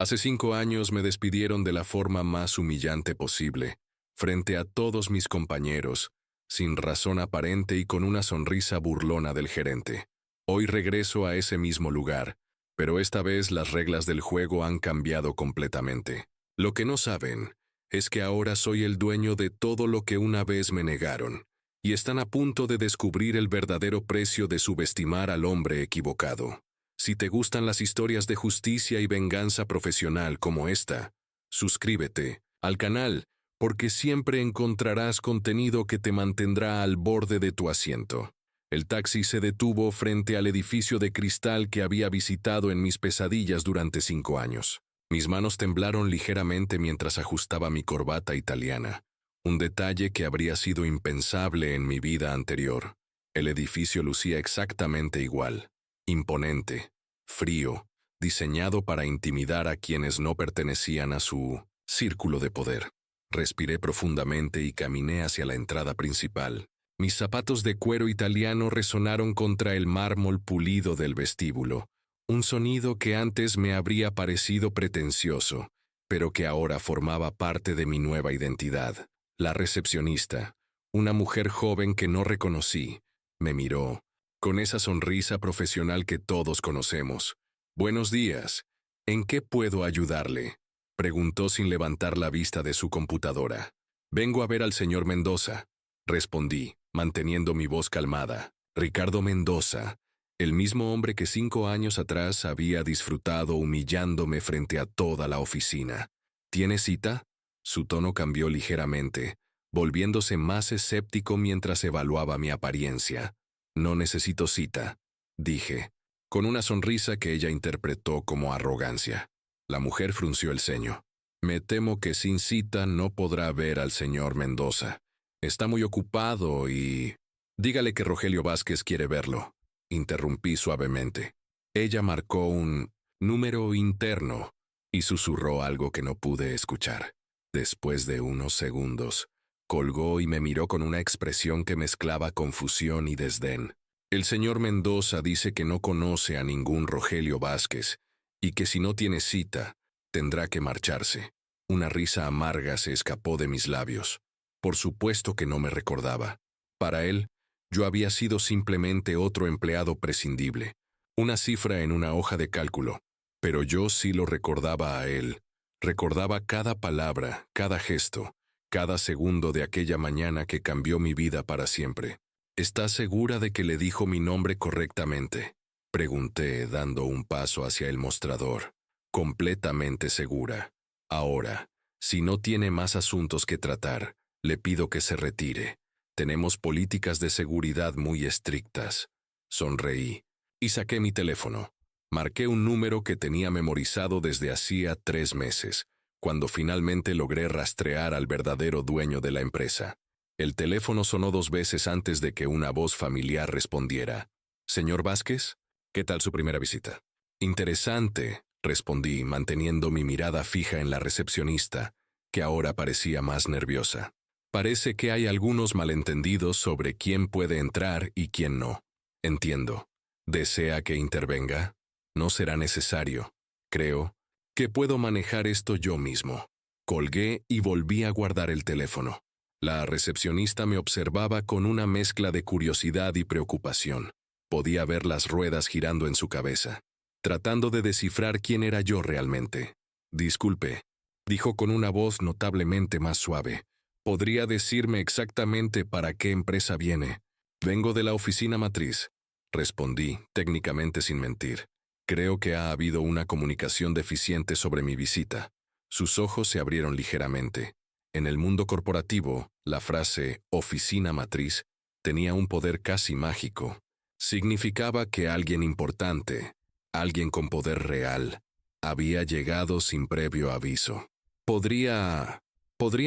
Hace 5 años me despidieron de la forma más humillante posible, frente a todos mis compañeros, sin razón aparente y con una sonrisa burlona del gerente. Hoy regreso a ese mismo lugar, pero esta vez las reglas del juego han cambiado completamente. Lo que no saben es que ahora soy el dueño de todo lo que una vez me negaron, y están a punto de descubrir el verdadero precio de subestimar al hombre equivocado. Si te gustan las historias de justicia y venganza profesional como esta, suscríbete al canal, porque siempre encontrarás contenido que te mantendrá al borde de tu asiento. El taxi se detuvo frente al edificio de cristal que había visitado en mis pesadillas durante 5 años. Mis manos temblaron ligeramente mientras ajustaba mi corbata italiana, un detalle que habría sido impensable en mi vida anterior. El edificio lucía exactamente igual, imponente, frío, diseñado para intimidar a quienes no pertenecían a su círculo de poder. Respiré profundamente y caminé hacia la entrada principal. Mis zapatos de cuero italiano resonaron contra el mármol pulido del vestíbulo, un sonido que antes me habría parecido pretencioso, pero que ahora formaba parte de mi nueva identidad. La recepcionista, una mujer joven que no reconocí, me miró, con esa sonrisa profesional que todos conocemos. «Buenos días. ¿En qué puedo ayudarle?», preguntó sin levantar la vista de su computadora. «Vengo a ver al señor Mendoza», respondí, manteniendo mi voz calmada. Ricardo Mendoza, el mismo hombre que 5 años atrás había disfrutado humillándome frente a toda la oficina. «¿Tiene cita?». Su tono cambió ligeramente, volviéndose más escéptico mientras evaluaba mi apariencia. «No necesito cita», dije, con una sonrisa que ella interpretó como arrogancia. La mujer frunció el ceño. «Me temo que sin cita no podrá ver al señor Mendoza. Está muy ocupado y...». «Dígale que Rogelio Vázquez quiere verlo», interrumpí suavemente. Ella marcó un número interno y susurró algo que no pude escuchar. Después de unos segundos, colgó y me miró con una expresión que mezclaba confusión y desdén. «El señor Mendoza dice que no conoce a ningún Rogelio Vázquez y que si no tiene cita, tendrá que marcharse». Una risa amarga se escapó de mis labios. Por supuesto que no me recordaba. Para él, yo había sido simplemente otro empleado prescindible, una cifra en una hoja de cálculo, pero yo sí lo recordaba a él. Recordaba cada palabra, cada gesto, cada segundo de aquella mañana que cambió mi vida para siempre. «¿Estás segura de que le dijo mi nombre correctamente?», pregunté, dando un paso hacia el mostrador. «Completamente segura. Ahora, si no tiene más asuntos que tratar, le pido que se retire. Tenemos políticas de seguridad muy estrictas». Sonreí y saqué mi teléfono. Marqué un número que tenía memorizado desde hacía 3 meses, cuando finalmente logré rastrear al verdadero dueño de la empresa. El teléfono sonó 2 veces antes de que una voz familiar respondiera. «¿Señor Vázquez? ¿Qué tal su primera visita?». «Interesante», respondí, manteniendo mi mirada fija en la recepcionista, que ahora parecía más nerviosa. «Parece que hay algunos malentendidos sobre quién puede entrar y quién no». «Entiendo. ¿Desea que intervenga?». «No será necesario. Creo que puedo manejar esto yo mismo». Colgué y volví a guardar el teléfono. La recepcionista me observaba con una mezcla de curiosidad y preocupación. Podía ver las ruedas girando en su cabeza, tratando de descifrar quién era yo realmente. «Disculpe», dijo con una voz notablemente más suave. «¿Podría decirme exactamente para qué empresa viene?». «Vengo de la oficina matriz», respondí, técnicamente sin mentir. «Creo que ha habido una comunicación deficiente sobre mi visita». Sus ojos se abrieron ligeramente. En el mundo corporativo, la frase «oficina matriz» tenía un poder casi mágico. Significaba que alguien importante, alguien con poder real, había llegado sin previo aviso. ¿Podría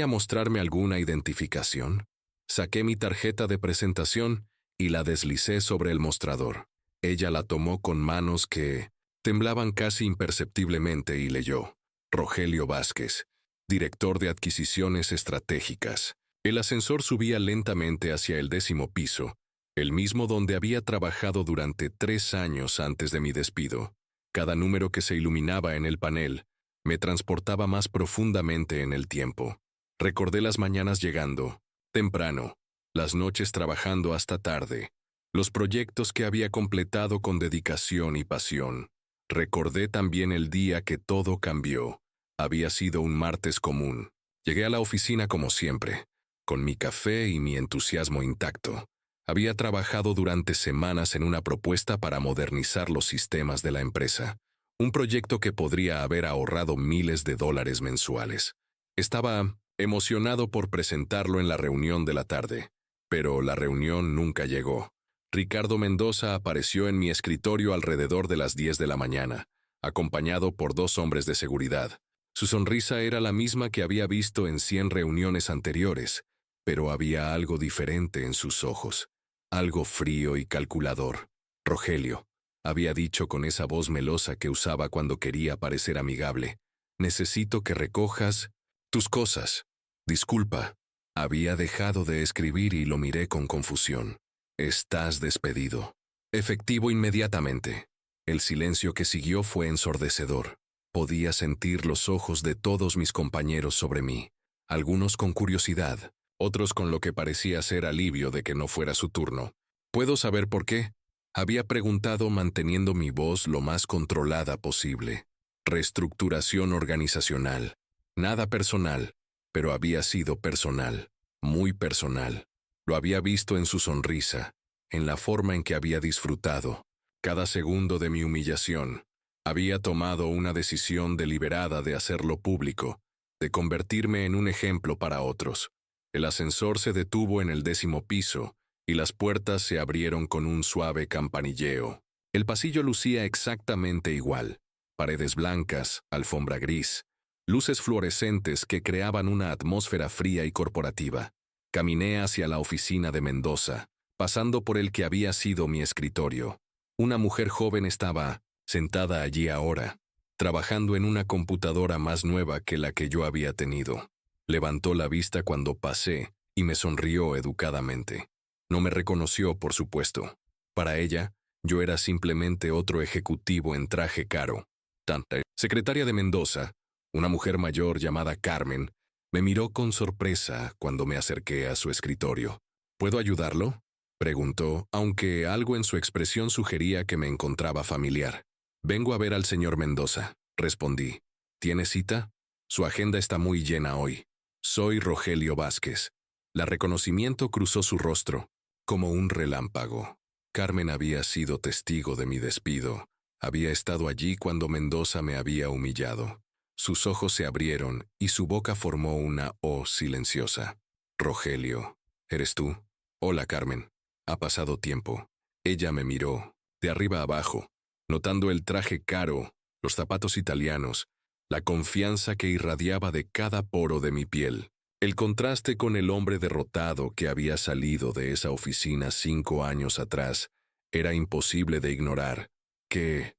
mostrarme alguna identificación?» Saqué mi tarjeta de presentación y la deslicé sobre el mostrador. Ella la tomó con manos que temblaban casi imperceptiblemente y leyó: «Rogelio Vázquez, director de adquisiciones estratégicas». El ascensor subía lentamente hacia el 10º piso, el mismo donde había trabajado durante 3 años antes de mi despido. Cada número que se iluminaba en el panel me transportaba más profundamente en el tiempo. Recordé las mañanas llegando, temprano, las noches trabajando hasta tarde, los proyectos que había completado con dedicación y pasión. Recordé también el día que todo cambió. Había sido un martes común. Llegué a la oficina como siempre, con mi café y mi entusiasmo intacto. Había trabajado durante semanas en una propuesta para modernizar los sistemas de la empresa, un proyecto que podría haber ahorrado miles de dólares mensuales. Estaba emocionado por presentarlo en la reunión de la tarde, pero la reunión nunca llegó. Ricardo Mendoza apareció en mi escritorio alrededor de las 10 de la mañana, acompañado por 2 hombres de seguridad. Su sonrisa era la misma que había visto en 100 reuniones anteriores, pero había algo diferente en sus ojos, algo frío y calculador. Rogelio, había dicho con esa voz melosa que usaba cuando quería parecer amigable, necesito que recojas tus cosas. Disculpa, había dejado de escribir y lo miré con confusión. Estás despedido. Efectivo inmediatamente. El silencio que siguió fue ensordecedor. Podía sentir los ojos de todos mis compañeros sobre mí, algunos con curiosidad, otros con lo que parecía ser alivio de que no fuera su turno. ¿Puedo saber por qué? Había preguntado manteniendo mi voz lo más controlada posible. Reestructuración organizacional. Nada personal, pero había sido personal, muy personal. Lo había visto en su sonrisa, en la forma en que había disfrutado cada segundo de mi humillación. Había tomado una decisión deliberada de hacerlo público, de convertirme en un ejemplo para otros. El ascensor se detuvo en el 10º piso y las puertas se abrieron con un suave campanilleo. El pasillo lucía exactamente igual. Paredes blancas, alfombra gris, luces fluorescentes que creaban una atmósfera fría y corporativa. Caminé hacia la oficina de Mendoza, pasando por el que había sido mi escritorio. Una mujer joven estaba sentada allí ahora, trabajando en una computadora más nueva que la que yo había tenido. Levantó la vista cuando pasé y me sonrió educadamente. No me reconoció, por supuesto. Para ella, yo era simplemente otro ejecutivo en traje caro. Tanta secretaria de Mendoza, una mujer mayor llamada Carmen, me miró con sorpresa cuando me acerqué a su escritorio. ¿Puedo ayudarlo?, preguntó, aunque algo en su expresión sugería que me encontraba familiar. Vengo a ver al señor Mendoza, respondí. ¿Tiene cita? Su agenda está muy llena hoy. Soy Rogelio Vázquez. El reconocimiento cruzó su rostro, como un relámpago. Carmen había sido testigo de mi despido. Había estado allí cuando Mendoza me había humillado. Sus ojos se abrieron y su boca formó una O silenciosa. Rogelio, ¿eres tú? Hola, Carmen. Ha pasado tiempo. Ella me miró, de arriba a abajo, notando el traje caro, los zapatos italianos, la confianza que irradiaba de cada poro de mi piel. El contraste con el hombre derrotado que había salido de esa oficina 5 años atrás era imposible de ignorar. ¿Qué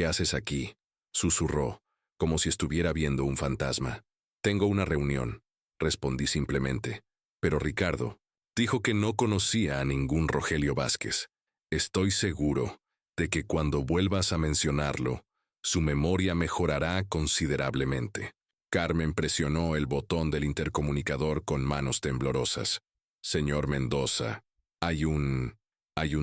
haces aquí?, susurró, como si estuviera viendo un fantasma. Tengo una reunión, respondí simplemente. Pero Ricardo dijo que no conocía a ningún Rogelio Vázquez. Estoy seguro de que cuando vuelvas a mencionarlo, su memoria mejorará considerablemente. Carmen presionó el botón del intercomunicador con manos temblorosas. Señor Mendoza, hay un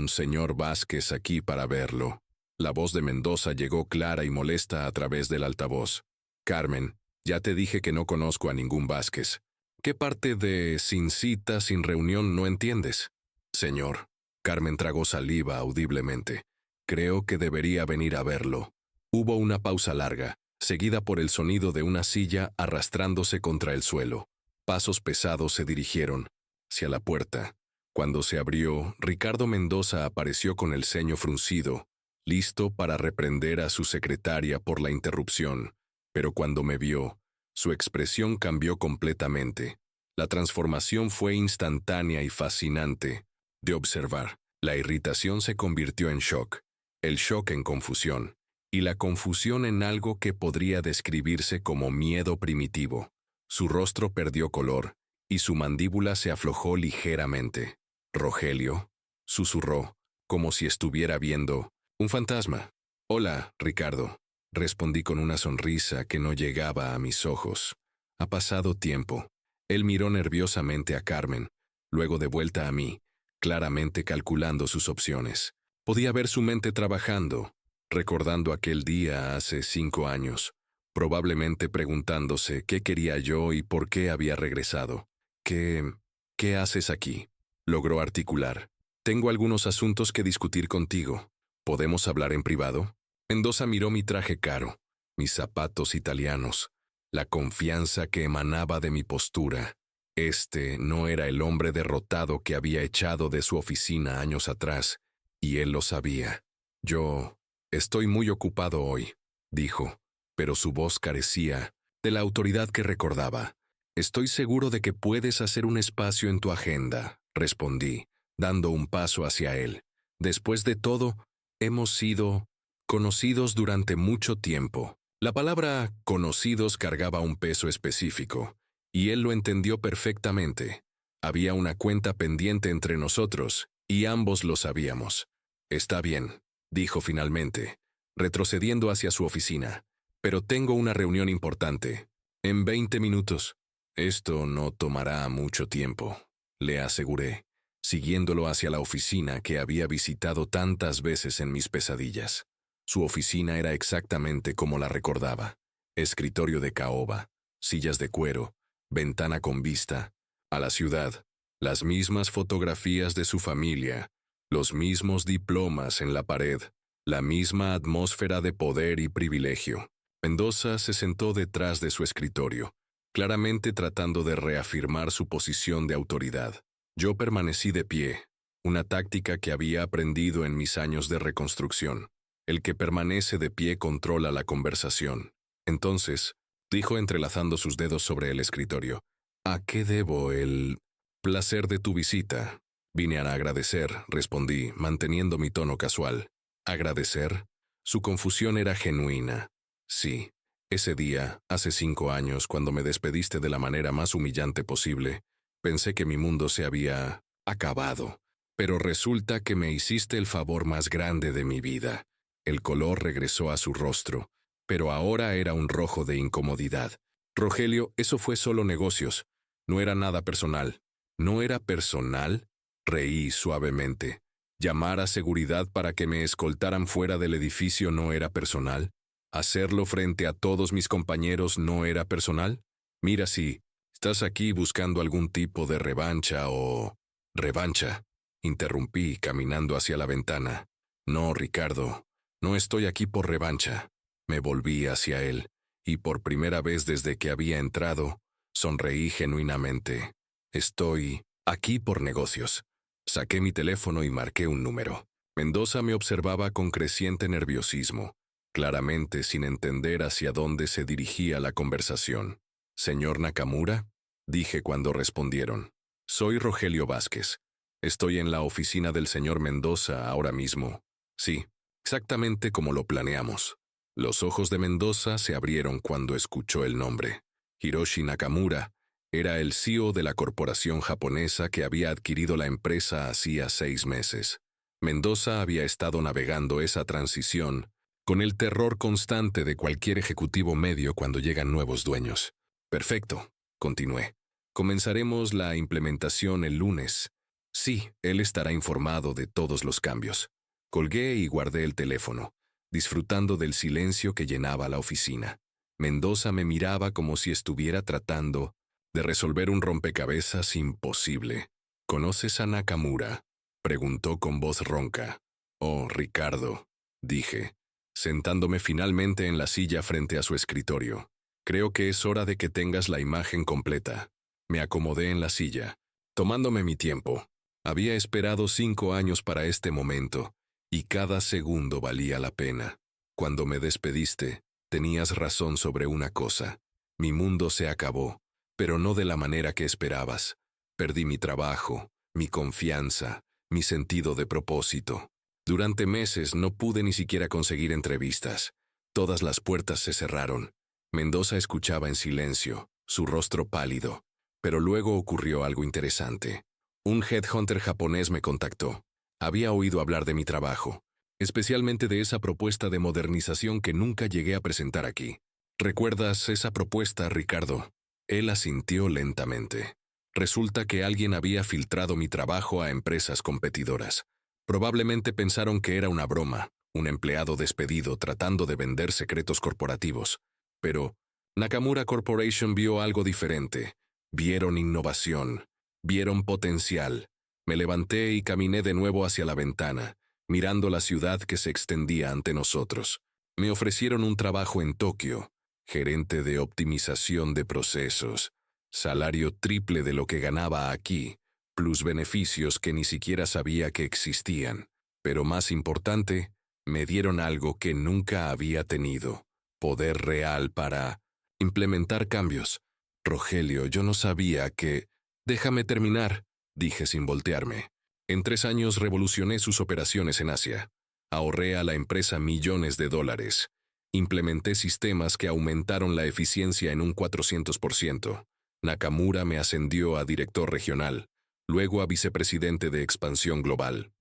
señor Vázquez aquí para verlo. La voz de Mendoza llegó clara y molesta a través del altavoz. Carmen, ya te dije que no conozco a ningún Vázquez. ¿Qué parte de sin cita, sin reunión no entiendes? Señor. Carmen tragó saliva audiblemente. Creo que debería venir a verlo. Hubo una pausa larga, seguida por el sonido de una silla arrastrándose contra el suelo. Pasos pesados se dirigieron hacia la puerta. Cuando se abrió, Ricardo Mendoza apareció con el ceño fruncido, listo para reprender a su secretaria por la interrupción. Pero cuando me vio, su expresión cambió completamente. La transformación fue instantánea y fascinante de observar. La irritación se convirtió en shock, el shock en confusión, y la confusión en algo que podría describirse como miedo primitivo. Su rostro perdió color, y su mandíbula se aflojó ligeramente. «Rogelio», susurró, como si estuviera viendo un fantasma. «Hola, Ricardo». respondí con una sonrisa que no llegaba a mis ojos. Ha pasado tiempo. Él miró nerviosamente a Carmen, luego de vuelta a mí, claramente calculando sus opciones. Podía ver su mente trabajando, recordando aquel día hace 5 años, probablemente preguntándose qué quería yo y por qué había regresado. ¿Qué haces aquí? Logró articular. Tengo algunos asuntos que discutir contigo. ¿Podemos hablar en privado? Mendoza miró mi traje caro, mis zapatos italianos, la confianza que emanaba de mi postura. Este no era el hombre derrotado que había echado de su oficina años atrás, y él lo sabía. Yo estoy muy ocupado hoy, dijo, pero su voz carecía de la autoridad que recordaba. Estoy seguro de que puedes hacer un espacio en tu agenda, respondí, dando un paso hacia él. Después de todo, hemos sido conocidos durante mucho tiempo. La palabra conocidos cargaba un peso específico, y él lo entendió perfectamente. Había una cuenta pendiente entre nosotros, y ambos lo sabíamos. Está bien, dijo finalmente, retrocediendo hacia su oficina. Pero tengo una reunión importante. En 20 minutos. Esto no tomará mucho tiempo, le aseguré, siguiéndolo hacia la oficina que había visitado tantas veces en mis pesadillas. Su oficina era exactamente como la recordaba. Escritorio de caoba, sillas de cuero, ventana con vista a la ciudad, las mismas fotografías de su familia, los mismos diplomas en la pared, la misma atmósfera de poder y privilegio. Mendoza se sentó detrás de su escritorio, claramente tratando de reafirmar su posición de autoridad. Yo permanecí de pie, una táctica que había aprendido en mis años de reconstrucción. El que permanece de pie controla la conversación. Entonces, dijo entrelazando sus dedos sobre el escritorio, ¿a qué debo el placer de tu visita? Vine a agradecer, respondí, manteniendo mi tono casual. ¿Agradecer? Su confusión era genuina. Sí, ese día, hace 5 años, cuando me despediste de la manera más humillante posible, pensé que mi mundo se había acabado, pero resulta que me hiciste el favor más grande de mi vida. El color regresó a su rostro, pero ahora era un rojo de incomodidad. Rogelio, eso fue solo negocios. No era nada personal. ¿No era personal? Reí suavemente. ¿Llamar a seguridad para que me escoltaran fuera del edificio no era personal? ¿Hacerlo frente a todos mis compañeros no era personal? Mira si estás aquí buscando algún tipo de revancha o... Revancha, interrumpí caminando hacia la ventana. No, Ricardo, no estoy aquí por revancha. Me volví hacia él, y por primera vez desde que había entrado, sonreí genuinamente. Estoy aquí por negocios. Saqué mi teléfono y marqué un número. Mendoza me observaba con creciente nerviosismo, claramente sin entender hacia dónde se dirigía la conversación. «¿Señor Nakamura?», dije cuando respondieron. «Soy Rogelio Vázquez. Estoy en la oficina del señor Mendoza ahora mismo». «Sí, exactamente como lo planeamos». Los ojos de Mendoza se abrieron cuando escuchó el nombre. Hiroshi Nakamura era el CEO de la corporación japonesa que había adquirido la empresa hacía 6 meses. Mendoza había estado navegando esa transición con el terror constante de cualquier ejecutivo medio cuando llegan nuevos dueños. «Perfecto», continué. «Comenzaremos la implementación el lunes. Sí, él estará informado de todos los cambios». Colgué y guardé el teléfono, disfrutando del silencio que llenaba la oficina. Mendoza me miraba como si estuviera tratando de resolver un rompecabezas imposible. «¿Conoces a Nakamura?», preguntó con voz ronca. «Oh, Ricardo», dije, sentándome finalmente en la silla frente a su escritorio. «Creo que es hora de que tengas la imagen completa». Me acomodé en la silla, tomándome mi tiempo. Había esperado 5 años para este momento, y cada segundo valía la pena. Cuando me despediste, tenías razón sobre una cosa. Mi mundo se acabó, pero no de la manera que esperabas. Perdí mi trabajo, mi confianza, mi sentido de propósito. Durante meses no pude ni siquiera conseguir entrevistas. Todas las puertas se cerraron. Mendoza escuchaba en silencio, su rostro pálido. Pero luego ocurrió algo interesante. Un headhunter japonés me contactó. Había oído hablar de mi trabajo. especialmente de esa propuesta de modernización que nunca llegué a presentar aquí. ¿Recuerdas esa propuesta, Ricardo? Él asintió lentamente. Resulta que alguien había filtrado mi trabajo a empresas competidoras. Probablemente pensaron que era una broma, un empleado despedido tratando de vender secretos corporativos. Pero Nakamura Corporation vio algo diferente. Vieron innovación, vieron potencial. Me levanté y caminé de nuevo hacia la ventana, mirando la ciudad que se extendía ante nosotros. Me ofrecieron un trabajo en Tokio, gerente de optimización de procesos, salario triple de lo que ganaba aquí, plus beneficios que ni siquiera sabía que existían. Pero más importante, me dieron algo que nunca había tenido, poder real para implementar cambios. Rogelio, yo no sabía que... Déjame terminar, dije sin voltearme. En 3 años revolucioné sus operaciones en Asia. Ahorré a la empresa millones de dólares. Implementé sistemas que aumentaron la eficiencia en un 400%. Nakamura me ascendió a director regional, luego a vicepresidente de expansión global.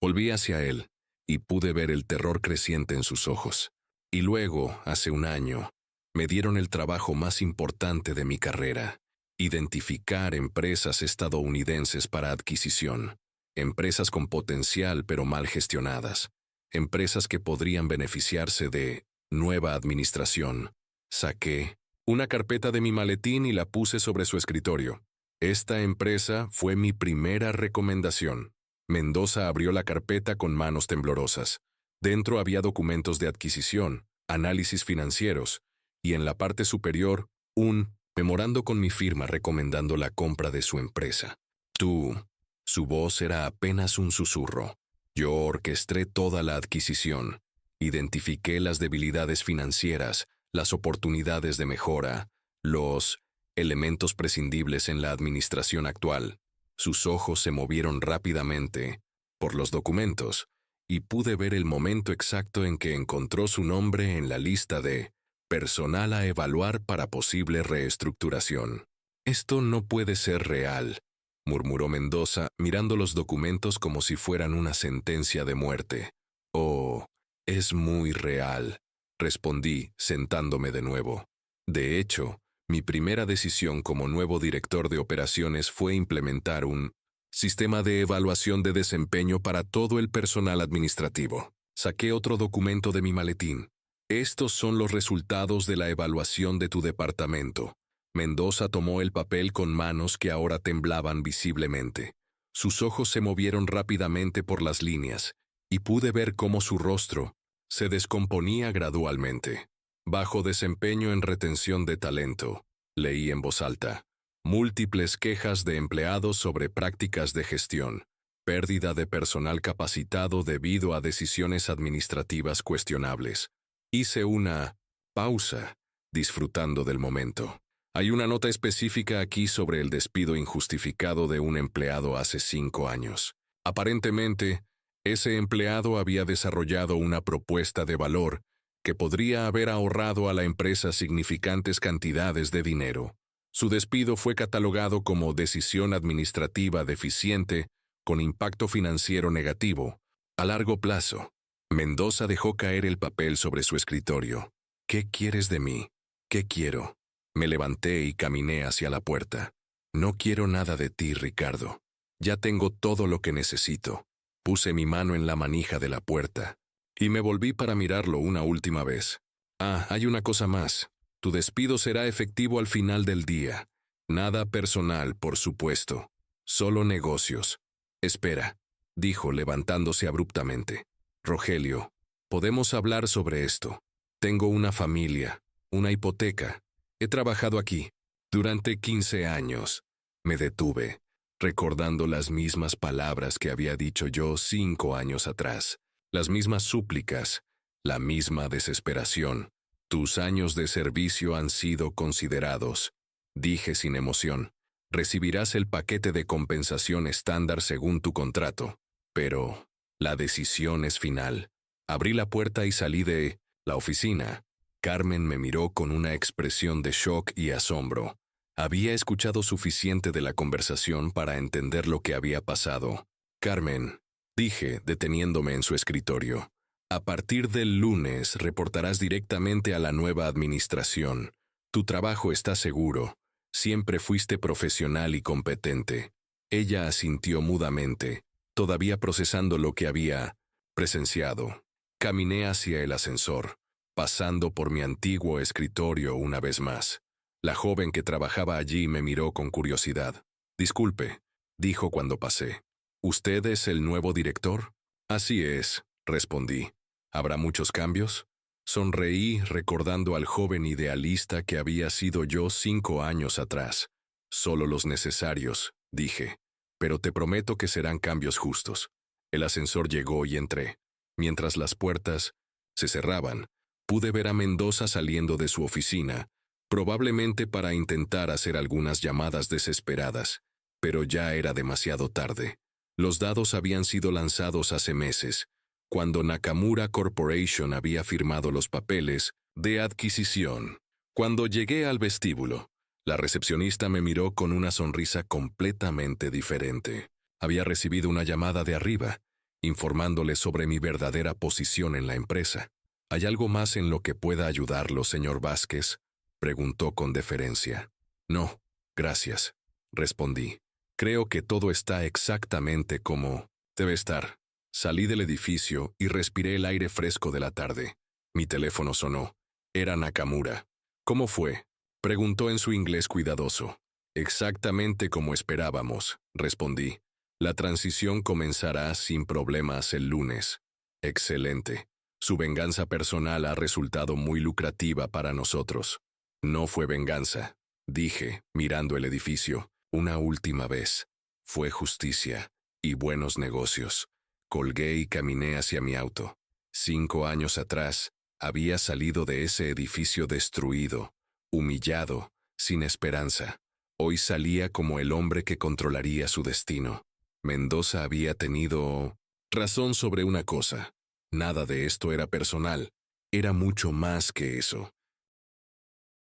Volví hacia él y pude ver el terror creciente en sus ojos. Y luego, hace un año, me dieron el trabajo más importante de mi carrera: identificar empresas estadounidenses para adquisición, empresas con potencial pero mal gestionadas, empresas que podrían beneficiarse de nueva administración. Saqué una carpeta de mi maletín y la puse sobre su escritorio. Esta empresa fue mi primera recomendación. Mendoza abrió la carpeta con manos temblorosas. Dentro había documentos de adquisición, análisis financieros, y en la parte superior, un memorando con mi firma recomendando la compra de su empresa. Su voz era apenas un susurro. Yo orquesté toda la adquisición. Identifiqué las debilidades financieras, las oportunidades de mejora, los elementos prescindibles en la administración actual. Sus ojos se movieron rápidamente por los documentos y pude ver el momento exacto en que encontró su nombre en la lista de personal a evaluar para posible reestructuración. Esto no puede ser real, murmuró Mendoza, mirando los documentos como si fueran una sentencia de muerte. Oh, es muy real, respondí, sentándome de nuevo. De hecho, mi primera decisión como nuevo director de operaciones fue implementar un sistema de evaluación de desempeño para todo el personal administrativo. Saqué otro documento de mi maletín. Estos son los resultados de la evaluación de tu departamento. Mendoza tomó el papel con manos que ahora temblaban visiblemente. Sus ojos se movieron rápidamente por las líneas, y pude ver cómo su rostro se descomponía gradualmente. Bajo desempeño en retención de talento, leí en voz alta. Múltiples quejas de empleados sobre prácticas de gestión. Pérdida de personal capacitado debido a decisiones administrativas cuestionables. Hice una pausa, disfrutando del momento. Hay una nota específica aquí sobre el despido injustificado de un empleado hace 5 años. Aparentemente, ese empleado había desarrollado una propuesta de valor que podría haber ahorrado a la empresa significantes cantidades de dinero. Su despido fue catalogado como decisión administrativa deficiente con impacto financiero negativo, a largo plazo. Mendoza dejó caer el papel sobre su escritorio. ¿Qué quieres de mí? ¿Qué quiero? Me levanté y caminé hacia la puerta. No quiero nada de ti, Ricardo. Ya tengo todo lo que necesito. Puse mi mano en la manija de la puerta y me volví para mirarlo una última vez. Hay una cosa más. Tu despido será efectivo al final del día. Nada personal, por supuesto. Solo negocios. Espera, dijo levantándose abruptamente. Rogelio, podemos hablar sobre esto. Tengo una familia, una hipoteca. He trabajado aquí durante 15 años. Me detuve, recordando las mismas palabras que había dicho yo 5 años atrás. Las mismas súplicas, la misma desesperación. Tus años de servicio han sido considerados, dije sin emoción. Recibirás el paquete de compensación estándar según tu contrato. Pero la decisión es final. Abrí la puerta y salí de la oficina. Carmen me miró con una expresión de shock y asombro. Había escuchado suficiente de la conversación para entender lo que había pasado. Carmen, dije, deteniéndome en su escritorio. A partir del lunes reportarás directamente a la nueva administración. Tu trabajo está seguro. Siempre fuiste profesional y competente. Ella asintió mudamente, todavía procesando lo que había presenciado. Caminé hacia el ascensor, pasando por mi antiguo escritorio una vez más. La joven que trabajaba allí me miró con curiosidad. Disculpe, dijo cuando pasé. ¿Usted es el nuevo director? Así es, respondí. ¿Habrá muchos cambios? Sonreí recordando al joven idealista que había sido yo 5 años atrás. Solo los necesarios, dije. Pero te prometo que serán cambios justos. El ascensor llegó y entré. Mientras las puertas se cerraban, pude ver a Mendoza saliendo de su oficina, probablemente para intentar hacer algunas llamadas desesperadas, pero ya era demasiado tarde. Los dados habían sido lanzados hace meses, cuando Nakamura Corporation había firmado los papeles de adquisición. Cuando llegué al vestíbulo, la recepcionista me miró con una sonrisa completamente diferente. Había recibido una llamada de arriba, informándole sobre mi verdadera posición en la empresa. ¿Hay algo más en lo que pueda ayudarlo, señor Vázquez?, preguntó con deferencia. No, gracias, respondí. Creo que todo está exactamente como debe estar. Salí del edificio y respiré el aire fresco de la tarde. Mi teléfono sonó. Era Nakamura. ¿Cómo fue?, preguntó en su inglés cuidadoso. Exactamente como esperábamos, respondí. La transición comenzará sin problemas el lunes. Excelente. Su venganza personal ha resultado muy lucrativa para nosotros. No fue venganza, dije, mirando el edificio. Una última vez. Fue justicia y buenos negocios. Colgué y caminé hacia mi auto. 5 años atrás, había salido de ese edificio destruido, humillado, sin esperanza. Hoy salía como el hombre que controlaría su destino. Mendoza había tenido razón sobre una cosa. Nada de esto era personal. Era mucho más que eso.